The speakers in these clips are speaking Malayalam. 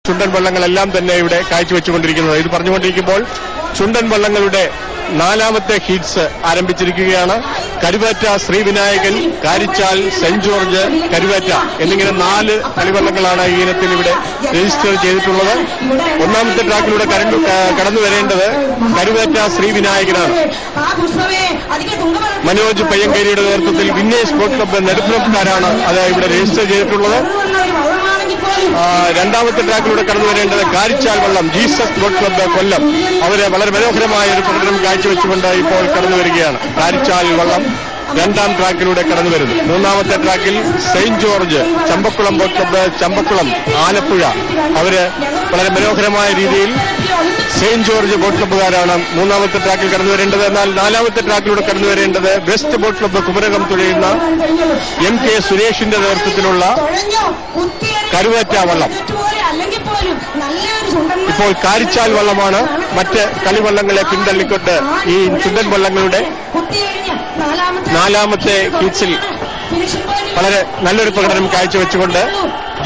ചുണ്ടൻ വള്ളങ്ങളെല്ലാം തന്നെ ഇവിടെ കാഴ്ചവെച്ചുകൊണ്ടിരിക്കുന്നത്. ഇത് പറഞ്ഞുകൊണ്ടിരിക്കുമ്പോൾ ചുണ്ടൻ വള്ളങ്ങളുടെ നാലാമത്തെ ഹീറ്റ്സ് ആരംഭിച്ചിരിക്കുകയാണ്. കരുവേറ്റ ശ്രീവിനായകൻ, കാരിച്ചാൽ, സെന്റ് ജോർജ്, കരുവേറ്റ എന്നിങ്ങനെ 4 കളിവള്ളങ്ങളാണ് ഈ ഇനത്തിൽ ഇവിടെ രജിസ്റ്റർ ചെയ്തിട്ടുള്ളത്. ഒന്നാമത്തെ ട്രാക്കിലൂടെ കടന്നു വരേണ്ടത് കരുവേറ്റ ശ്രീവിനായകനാണ്. മനോജ് പയ്യങ്കേരിയുടെ നേതൃത്വത്തിൽ വിന്നേഴ്സ് ബോട്ട് ക്ലബ്ബ് നെടുപ്പുറക്കാരാണ് അത് ഇവിടെ രജിസ്റ്റർ ചെയ്തിട്ടുള്ളത്. രണ്ടാമത്തെ ട്രാക്കിലൂടെ കടന്നു വരേണ്ടത് കാരിച്ചാൽ വള്ളം, ജീസസ് ബോട്ട് ക്ലബ്ബ് കൊല്ലം. അവര് വളരെ മനോഹരമായ ഒരു പ്രകടനം കാഴ്ചവെച്ചുകൊണ്ട് ഇപ്പോൾ കടന്നു വരികയാണ്. കാരിച്ചാൽ വള്ളം രണ്ടാം ട്രാക്കിലൂടെ കടന്നു വരുന്നു. മൂന്നാമത്തെ ട്രാക്കിൽ saint George Champakkulam boat club, Champakkulam, Alappuzha. അവര് വളരെ മനോഹരമായ രീതിയിൽ സെന്റ് ജോർജ് ബോട്ട് ക്ലബ്ബുകാരാണ് മൂന്നാമത്തെ ട്രാക്കിൽ കടന്നു വരേണ്ടത്. എന്നാൽ നാലാമത്തെ ട്രാക്കിലൂടെ കടന്നു വരേണ്ടത് വെസ്റ്റ് ബോട്ട് ക്ലബ്ബ് കുമരകം തുഴയുന്ന എം കെ സുരേഷിന്റെ നേതൃത്വത്തിലുള്ള കരുവേറ്റ വള്ളം. ഇപ്പോൾ കാരിച്ചാൽ വള്ളമാണ് മറ്റ് കളിവള്ളങ്ങളെ പിന്തള്ളിക്കൊണ്ട് ഈ ചുണ്ടൻ വള്ളങ്ങളുടെ നാലാമത്തെ ഹീറ്റ്സിൽ വളരെ നല്ലൊരു പ്രകടനം കാഴ്ചവെച്ചുകൊണ്ട്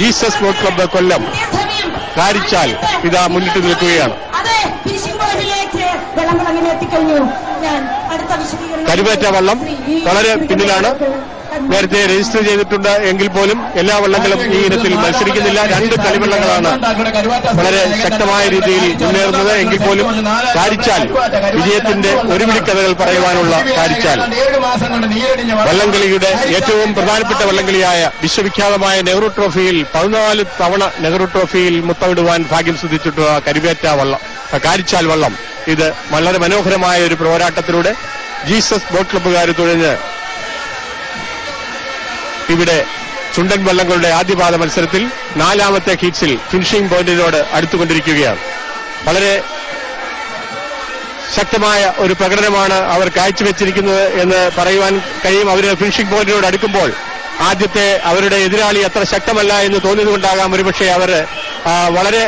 ജീസസ് ബോട്ട് ക്ലബ്ബ് കൊല്ലം, കാരിച്ചാൽ ഇതാ മുന്നിട്ട് നിൽക്കുകയാണ്. കരുവേറ്റ വള്ളം വളരെ പിന്നിലാണ്. നേരത്തെ രജിസ്റ്റർ ചെയ്തിട്ടുണ്ട് എങ്കിൽ പോലും എല്ലാ വള്ളങ്ങളും ഈ ഇനത്തിൽ മത്സരിക്കുന്നില്ല. 2 കളിവള്ളങ്ങളാണ് വളരെ ശക്തമായ രീതിയിൽ മുന്നേറുന്നത് എങ്കിൽ പോലും കാരിച്ചാൽ വിജയത്തിന്റെ ഒരു വിളിക്കഥകൾ പറയുവാനുള്ള കാരിച്ചാൽ വള്ളംകളിയുടെ ഏറ്റവും പ്രധാനപ്പെട്ട വള്ളംകളിയായ വിശ്വവിഖ്യാതമായ നെഹ്റു ട്രോഫിയിൽ 14 തവണ നെഹ്റു ട്രോഫിയിൽ മുത്തമിടുവാൻ ഭാഗ്യം സിദ്ധിച്ചിട്ടുള്ള കരുവേറ്റ വള്ളം, കാരിച്ചാൽ വള്ളം ഇത് വളരെ മനോഹരമായ ഒരു പോരാട്ടത്തിലൂടെ ജീസസ് ബോട്ട് ക്ലബ്ബുകാർ തുഴഞ്ഞ് ഇവിടെ ചുണ്ടൻ വള്ളങ്ങളുടെ ആദ്യപാദ മത്സരത്തിൽ 4ാമത്തെ ഹീറ്റ്സിൽ ഫിനിഷിംഗ് പോയിന്റിനോട് അടുത്തുകൊണ്ടിരിക്കുകയാണ്. വളരെ ശക്തമായ ഒരു പ്രകടനമാണ് അവർ കാഴ്ചവെച്ചിരിക്കുന്നത് എന്ന് പറയുവാൻ കഴിയും. അവർ ഫിനിഷിംഗ് പോയിന്റിനോട് അടുക്കുമ്പോൾ ആദ്യത്തെ അവരുടെ എതിരാളി അത്ര ശക്തമല്ല എന്ന് തോന്നിയതുകൊണ്ടാകാം ഒരുപക്ഷെ അവർ വളരെ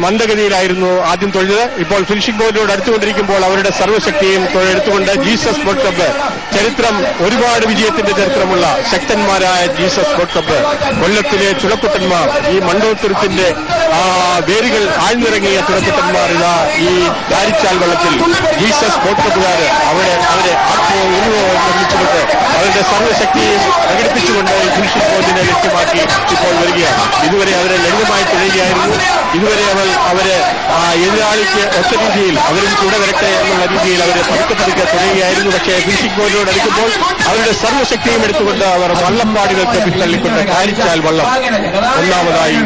മന്ദഗതിയിലായിരുന്നു ആദ്യം തൊഴുത്. ഇപ്പോൾ ഫിനിഷിംഗ് പോയിന്റിനോട് അടുത്തുകൊണ്ടിരിക്കുമ്പോൾ അവരുടെ സർവ്വശക്തിയും എടുത്തുകൊണ്ട് ജീസസ് ബോട്ട് ക്ലബ്ബ്, ചരിത്രം ഒരുപാട് വിജയത്തിന്റെ ചരിത്രമുള്ള ശക്തന്മാരായ ജീസസ് ബോട്ട് ക്ലബ്ബ്, കൊല്ലത്തിലെ ചുടക്കുട്ടന്മാർ, ഈ മണ്ടോത്തുരുത്തിന്റെ വേരുകൾ ആഴ്ന്നിറങ്ങിയ ചുടക്കുട്ടന്മാർ ഇതാ ഈ കാരിച്ചാൽ വള്ളത്തിൽ ജീസസ് ബോട്ട് ക്ലബ്ബുകാർ അവരെ ആത്മവും ഉരുവവും നിർമ്മിച്ചുകൊണ്ട് അവരുടെ സർവ്വശക്തിയും പ്രകടിപ്പിച്ചുകൊണ്ട് ഫിനിഷിംഗ് പോയിന്റിനെ ലക്ഷ്യമാക്കി ഇപ്പോൾ വരികയാണ്. ഇതുവരെ അവരെ ലളിതമായി തുഴയുകയായിരുന്നു. ഇതുവരെ അവര് എതിരാളിക്ക് ഒറ്റ രീതിയിൽ അവരും കൂടെ വരട്ടെ എന്നുള്ള രീതിയിൽ അവരെ പതുക്കെ തുഴയുകയായിരുന്നു. പക്ഷേ ഫിനിഷിംഗ് പോയിന്റിനോട് അടുക്കുമ്പോൾ അവരുടെ സർവ്വശക്തിയും എടുത്തുകൊണ്ട് അവർ വള്ളംപാടുകൾക്ക് പിന്തള്ളിക്കൊണ്ട് കാരിച്ചാൽ വള്ളം ഒന്നാമതായി